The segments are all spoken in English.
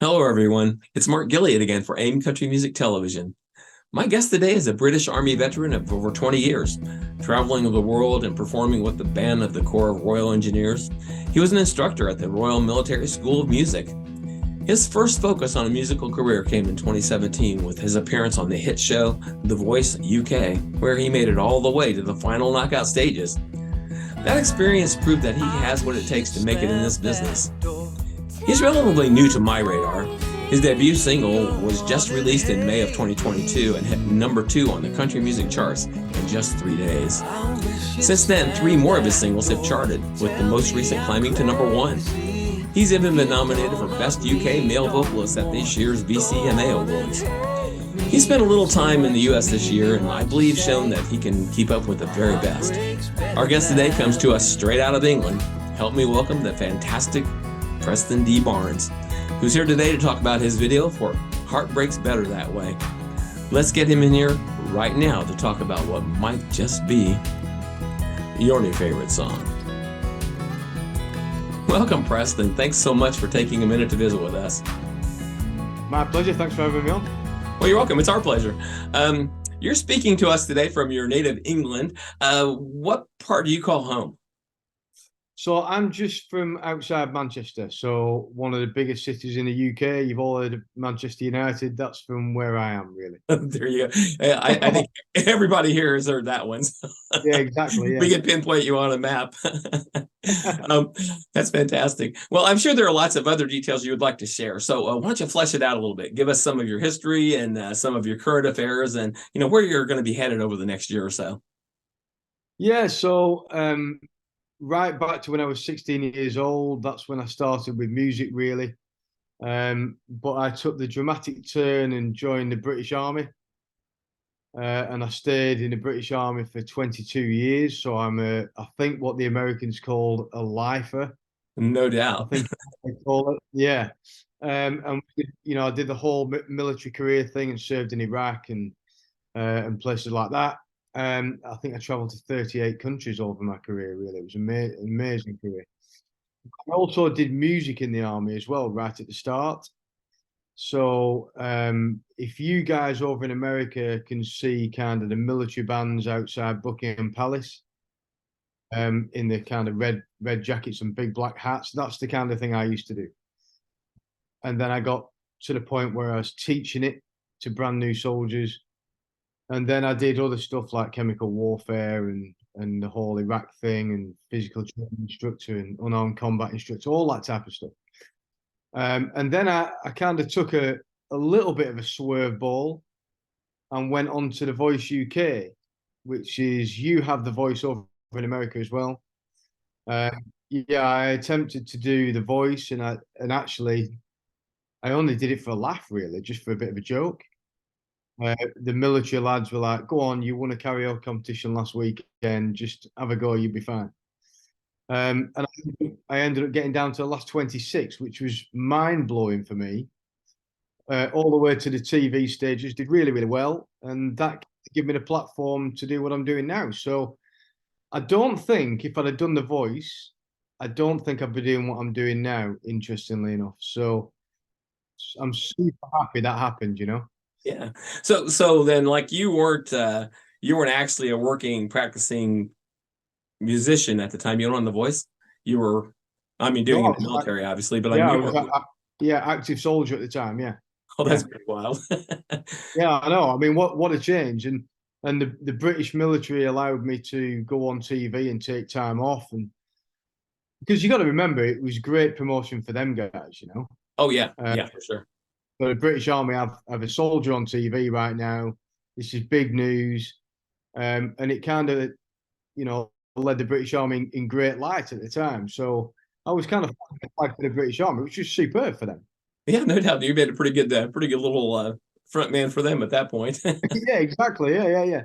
Hello, everyone. It's Mark Gilliard again for AIM Country Music Television. My guest today is a British Army veteran of over 20 years, traveling the world and performing with the band of the Corps of Royal Engineers. He was an instructor at the Royal Military School of Music. His first focus on a musical career came in 2017 with his appearance on the hit show The Voice UK, where he made it all the way to the final knockout stages. That experience proved that he has what it takes to make it in this business. He's relatively new to my radar. His debut single was just released in May of 2022 and hit #2 on the country music charts in just 3 days. Since then, 3 more of his singles have charted, with the most recent climbing to #1. He's even been nominated for Best UK Male Vocalist at this year's VCMA Awards. He spent a little time in the US this year and I believe shown that he can keep up with the very best. Our guest today comes to us straight out of England. Help me welcome the fantastic Preston D. Barnes, who's here today to talk about his video for Heartbreak's Better That Way. Let's get him in here right now to talk about what might just be your new favorite song. Welcome, Preston. Thanks so much for taking a minute to visit with us. My pleasure. Thanks for having me on. Well, you're welcome. It's our pleasure. You're speaking to us today from your native England. What part do you call home? So I'm just from outside Manchester, so one of the biggest cities in the UK. You've all heard of Manchester United. That's from where I am, really. There you go. I think everybody here has heard that one. So Yeah, exactly. Yeah. we can pinpoint you on a map. That's fantastic. Well, I'm sure there are lots of other details you would like to share. So why don't you flesh it out a little bit? Give us some of your history and some of your current affairs and, where you're going to be headed over the next year or so. Yeah, so right back to when I was 16 years old, that's when I started with music, really. But I took the dramatic turn and joined the British Army. And I stayed in the British Army for 22 years. So I think what the Americans call a lifer. No I doubt. think they call it. Yeah. And I did the whole military career thing and served in Iraq and places like that. I think I traveled to 38 countries over my career, really. It was an amazing career. I also did music in the army as well, right at the start. So if you guys over in America can see kind of the military bands outside Buckingham Palace, in the kind of red jackets and big black hats, that's the kind of thing I used to do. And then I got to the point where I was teaching it to brand new soldiers. And then I did other stuff like chemical warfare and the whole Iraq thing and physical training instructor and unarmed combat instructor, all that type of stuff. And then I kind of took a little bit of a swerve ball and went on to The Voice UK, which is you have the voice over in America as well. Yeah, I attempted to do The Voice and actually I only did it for a laugh, really, just for a bit of a joke. The military lads were like, "Go on, you won a karaoke competition last weekend. Just have a go, you'll be fine." And I ended up getting down to the last 26, which was mind blowing for me. All the way to the TV stages, did really, really well, and that gave me the platform to do what I'm doing now. So I don't think if I'd have done The Voice, I don't think I'd be doing what I'm doing now. Interestingly enough, so I'm super happy that happened. Yeah. So then, like, you weren't actually a working practicing musician at the time you went on The Voice. You were, doing No, it in the military, obviously, but yeah, you I was were. active soldier at the time. Yeah, Oh, yeah, that's pretty wild. yeah. I know. I mean, what a change! And the British military allowed me to go on TV and take time off, and because you got to remember, it was great promotion for them guys. Oh yeah, Uh, yeah, for sure. but the British Army have a soldier on TV right now. This is big news, and it kind of led the British Army in great light at the time. So I was kind of flagged for the British Army, which was superb for them. Yeah, no doubt. You made a pretty good little front man for them at that point. Yeah, exactly. Yeah.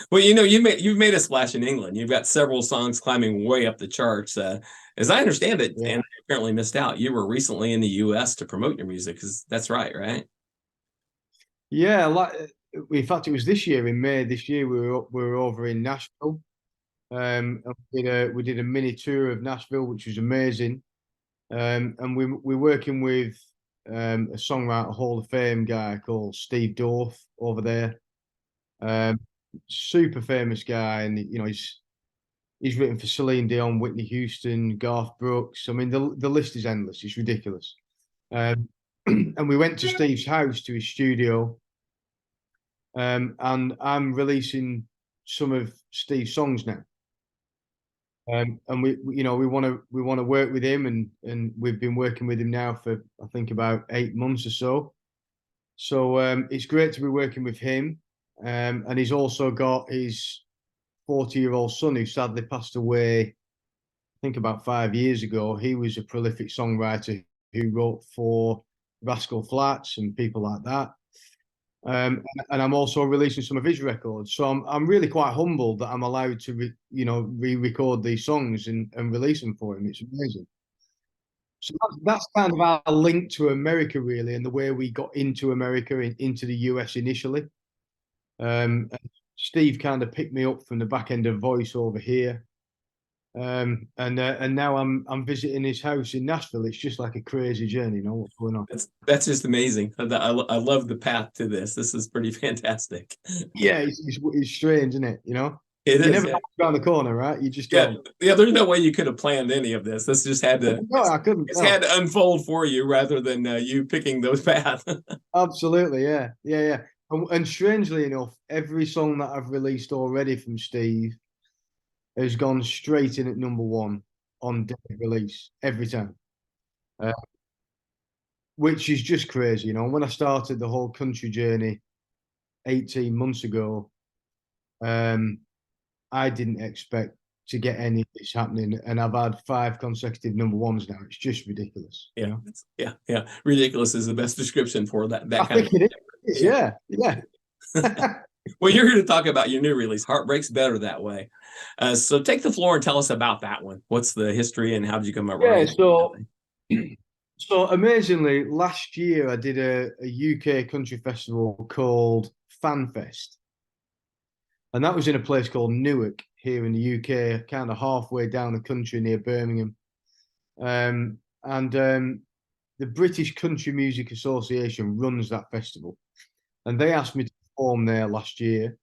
Well, you've made a splash in England. You've got several songs climbing way up the charts. As I understand it, Yeah. and I apparently missed out, you were recently in the U.S. to promote your music. That's right, right? Yeah, like in fact, it was this year in May. This year we were over in Nashville. And we did a mini tour of Nashville, which was amazing. And we're working with a songwriter Hall of Fame guy called Steve Dorff over there. Um, Super famous guy, and you know he's written for Celine Dion, Whitney Houston, Garth Brooks. I mean, the list is endless. It's ridiculous. Um, and we went to Steve's house, to his studio, and I'm releasing some of Steve's songs now. And you know, we want to work with him, and we've been working with him now for I think about 8 months or so. So it's great to be working with him. And he's also got his 40-year-old son who sadly passed away, I think about 5 years ago. He was a prolific songwriter who wrote for Rascal Flatts and people like that. And I'm also releasing some of his records. So I'm really quite humbled that I'm allowed to re-record these songs and release them for him. It's amazing. So that's kind of our link to America, really, and the way we got into America, into the US initially. And Steve kind of picked me up from the back end of voice over here. And now I'm visiting his house in Nashville. It's just like a crazy journey, you know what's going on. That's just amazing. I love the path to this. This is pretty fantastic. Yeah, it's strange, isn't it? You know, It you is, never yeah. know around the corner, right? You just Yeah, don't. yeah. There's no way you could have planned any of this. This just had to. No, I couldn't. It's No, had to unfold for you rather than you picking those paths. absolutely, yeah, yeah, yeah. And strangely enough, every song that I've released already from Steve has gone straight in at number one on day of release every time, uh, which is just crazy. You know, when I started the whole country journey 18 months ago, um, I didn't expect to get any of this happening, and I've had 5 consecutive number ones now. It's just ridiculous, you Yeah, know. yeah. Ridiculous is the best description for that I kind of. think it is. Yeah. Yeah, yeah. Well, you're here to talk about your new release, Heartbreak's Better That Way. So take the floor and tell us about that one. What's the history and how did you come about Yeah, writing that so thing? so amazingly, last year I did a UK country festival called FanFest, and that was in a place called Newark here in the UK, kind of halfway down the country near Birmingham. And the British Country Music Association runs that festival, and they asked me to perform there last year,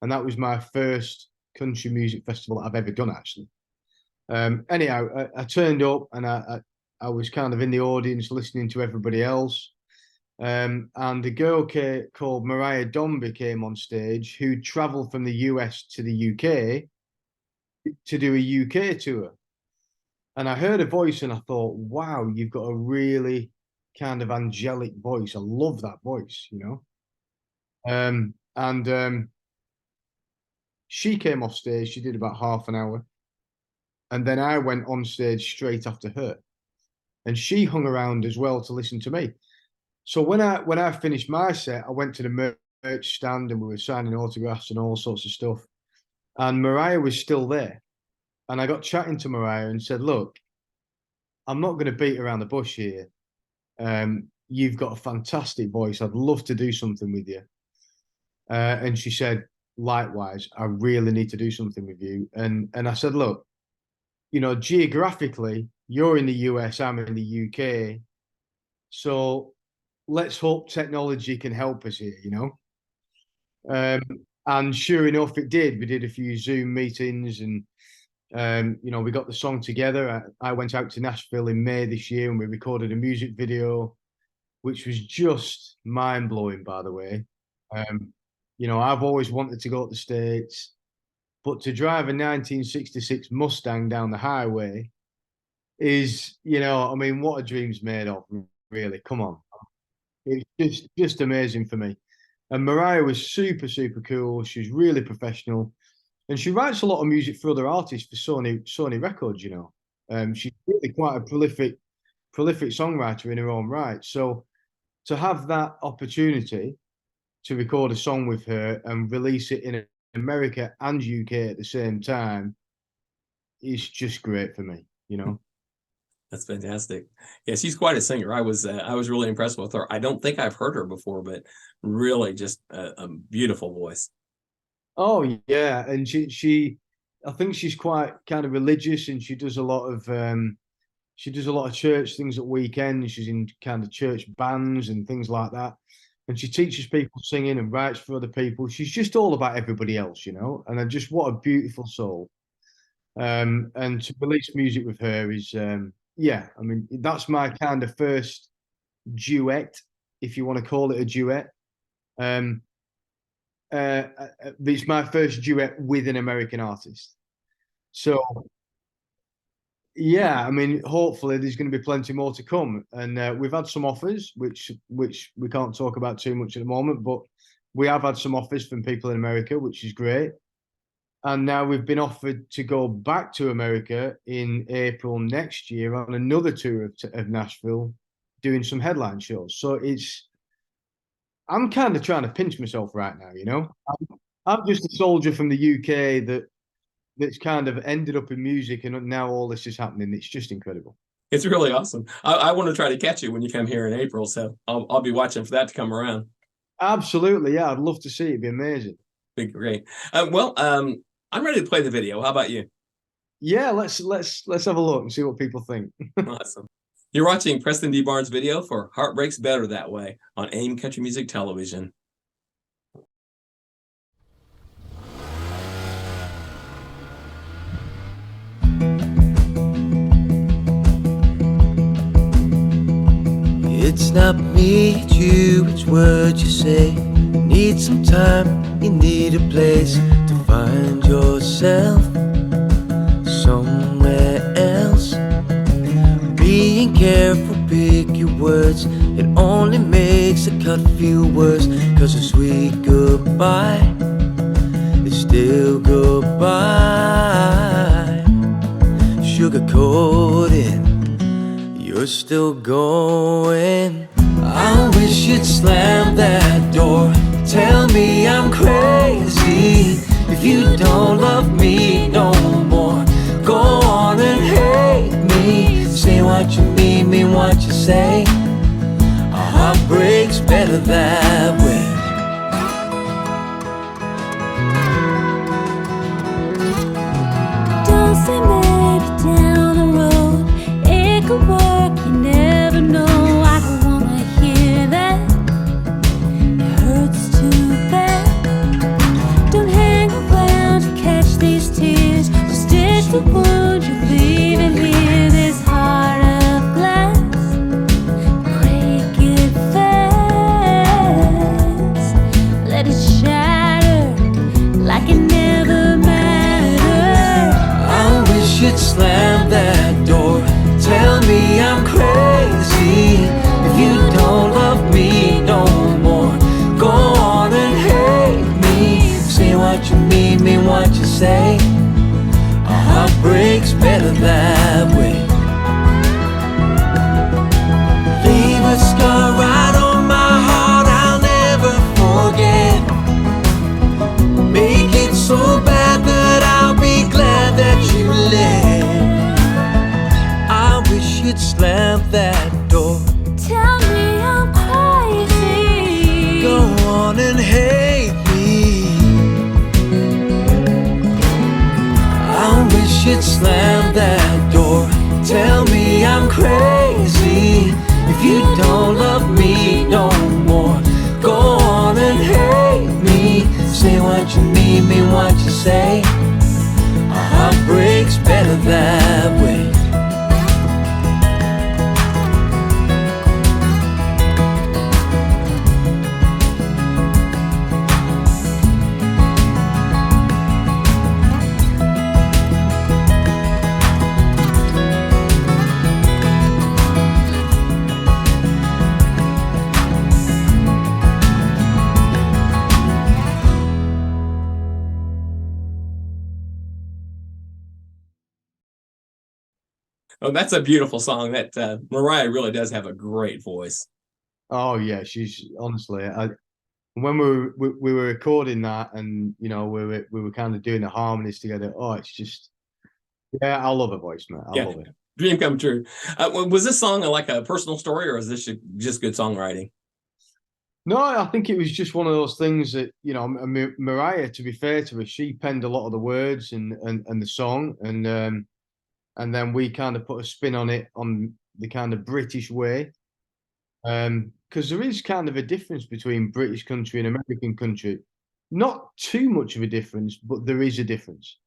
and that was my first country music festival that I've ever done actually. Anyhow, I turned up and I was kind of in the audience listening to everybody else. And a girl called Mariah Dombey came on stage who traveled from the US to the UK to do a UK tour. And I heard a voice and I thought, wow, you've got a really kind of angelic voice. I love that voice, you know. And she came off stage, she did about half an hour. And then I went on stage straight after her. And she hung around as well to listen to me. So when I finished my set, I went to the merch stand and we were signing autographs and all sorts of stuff. And Mariah was still there. And I got chatting to Mariah and said, look, I'm not going to beat around the bush here. You've got a fantastic voice. I'd love to do something with you. And she said, likewise, I really need to do something with you. And I said, look, you know, geographically, you're in the US, I'm in the UK. So let's hope technology can help us here, you know? Um, and sure enough, it did. We did a few Zoom meetings and, you know, we got the song together. I went out to Nashville in May this year and we recorded a music video, which was just mind blowing, by the way. Um, you know, I've always wanted to go to the States, but to drive a 1966 Mustang down the highway is, you know, I mean, what a dream's made of, really. Come on. It's just amazing for me. And Mariah was super, super cool. She's really professional. And she writes a lot of music for other artists for Sony Records, you know. She's really quite a prolific songwriter in her own right. So to have that opportunity to record a song with her and release it in America and UK at the same time is just great for me, you know. That's fantastic. Yeah, she's quite a singer. I was really impressed with her. I don't think I've heard her before, but really just a beautiful voice. Oh yeah, and she I think she's quite kind of religious and she does a lot of she does a lot of church things at weekends. She's in kind of church bands and things like that. And she teaches people singing and writes for other people. She's just all about everybody else, you know. And I just what a beautiful soul. And to release music with her is yeah, I mean, that's my kind of first duet, if you want to call it a duet. Um, it's my first duet with an American artist. So yeah, I mean, hopefully there's going to be plenty more to come, and we've had some offers, which we can't talk about too much at the moment, but we have had some offers from people in America, which is great. And now we've been offered to go back to America in April next year on another tour of Nashville, doing some headline shows. So I'm kind of trying to pinch myself right now, you know. I'm just a soldier from the UK that's kind of ended up in music, and now all this is happening. It's just incredible. It's really awesome. I want to try to catch you when you come here in April, so I'll be watching for that to come around. Absolutely, yeah. I'd love to see it. It'd be amazing. Be great. I'm ready to play the video. How about you? Yeah, let's have a look and see what people think. Awesome. You're watching Preston D. Barnes' video for Heartbreaks Better That Way on AIM Country Music Television. It's not me, it's you, it's what you say. You need some time, you need a place to find yourself somewhere else. Being careful, pick your words. It only makes the cut feel worse. Cause a sweet goodbye is still goodbye. Sugarcoated, you're still going. I wish you'd slam that door. Tell me I'm crazy if you don't love me no more. Go on and hate me. Say what you mean what you say. A heartbreak's better that way. Don't say maybe down the road it could work, you never know. I don't wanna hear that, it hurts too bad. Don't hang around to catch these tears, or stitch the wound you're leaving here. This heart of glass, break it fast. Let it shatter like it never mattered. I wish you'd slam that door. Tell me I'm crazy if you don't love me no more. Go on and hate me. Say what you mean what you say. A heartbreak's better that way. Leave a scar right on my heart I'll never forget. Make it so bad that I'll be glad that you left. I wish you'd slam that door. Tell me I'm crazy. Go on and hate me. I wish you'd slam that door. Tell me I'm crazy if you don't love me no more. Go on and hate me. Say what you mean what you say. A heartbreak's better that way. Oh, that's a beautiful song. That Mariah really does have a great voice. Oh yeah, she's honestly. When we were recording that, and you know we were kind of doing the harmonies together. Oh, it's just yeah, I love her voice, man. I love it. Dream come true. Was this song like a personal story, or is this just good songwriting? No, I think it was just one of those things that, you know, Mariah, to be fair to her, she penned a lot of the words and the song, and and then we kind of put a spin on it on the kind of British way. Because there is kind of a difference between British country and American country. Not too much of a difference, but there is a difference.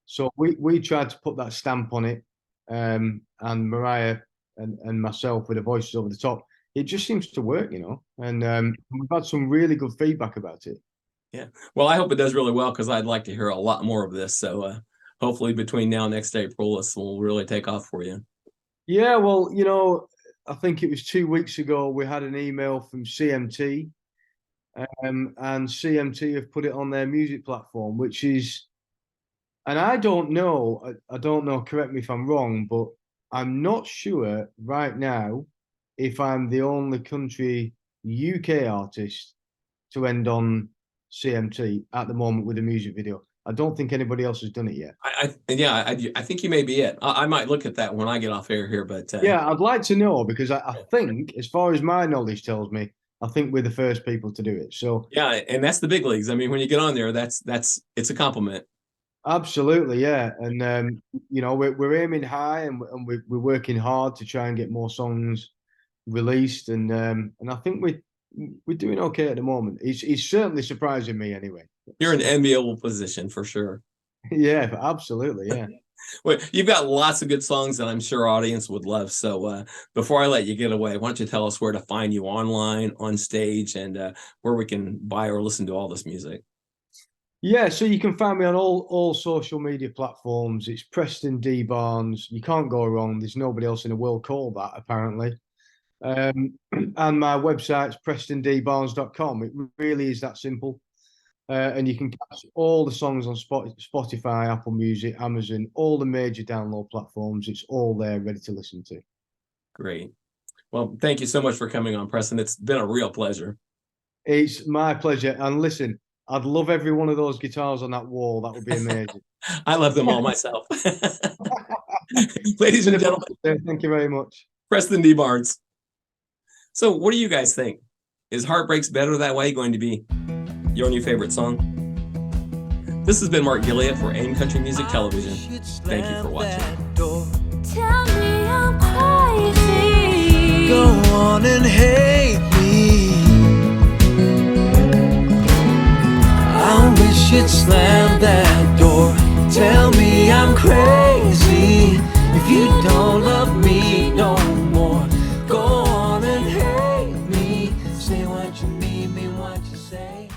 So we tried to put that stamp on it, and Mariah and myself with the voices over the top. It just seems to work, you know, and we've had some really good feedback about it. Yeah. Well, I hope it does really well because I'd like to hear a lot more of this. So hopefully between now and next April, this will really take off for you. Yeah, well, you know, I think it was 2 weeks ago we had an email from CMT, and CMT have put it on their music platform, which is, and I don't know, I don't know, correct me if I'm wrong, but I'm not sure right now if I'm the only country UK artist to end on CMT at the moment with a music video. I don't think anybody else has done it yet. I think you may be it. I might look at that when I get off air here, but yeah, I'd like to know because I think, as far as my knowledge tells me, I think we're the first people to do it. So yeah, and that's the big leagues. I mean, when you get on there, that's it's a compliment. Absolutely, yeah, and you know, we're aiming high and we're working hard to try and get more songs released, and I think we're doing okay at the moment. It's certainly surprising me anyway. You're in an enviable position for sure. Yeah, absolutely, yeah. Well, you've got lots of good songs that I'm sure our audience would love. So before I let you get away, why don't you tell us where to find you online, on stage, and where we can buy or listen to all this music? Yeah, so you can find me on all social media platforms. It's Preston D Barnes. You can't go wrong. There's nobody else in the world called that, apparently. And my website's prestondbarnes.com. It really is that simple. And you can catch all the songs on Spotify, Apple Music, Amazon, all the major download platforms. It's all there, ready to listen to. Great. Well, thank you so much for coming on, Preston. It's been a real pleasure. It's my pleasure. And listen, I'd love every one of those guitars on that wall. That would be amazing. I love them all myself. Ladies and gentlemen, thank you very much. Preston D. Barnes. So what do you guys think? Is Heartbreaks Better That Way going to be your new favorite song? This has been Mark Gilliatt for AIM Country Music Television. Thank you for watching. Tell me I'm crazy. Go on and hate me. I wish you'd slam that door. Tell me I'm crazy. If you don't love me no more, go on and hate me. Say what you need, mean what you say.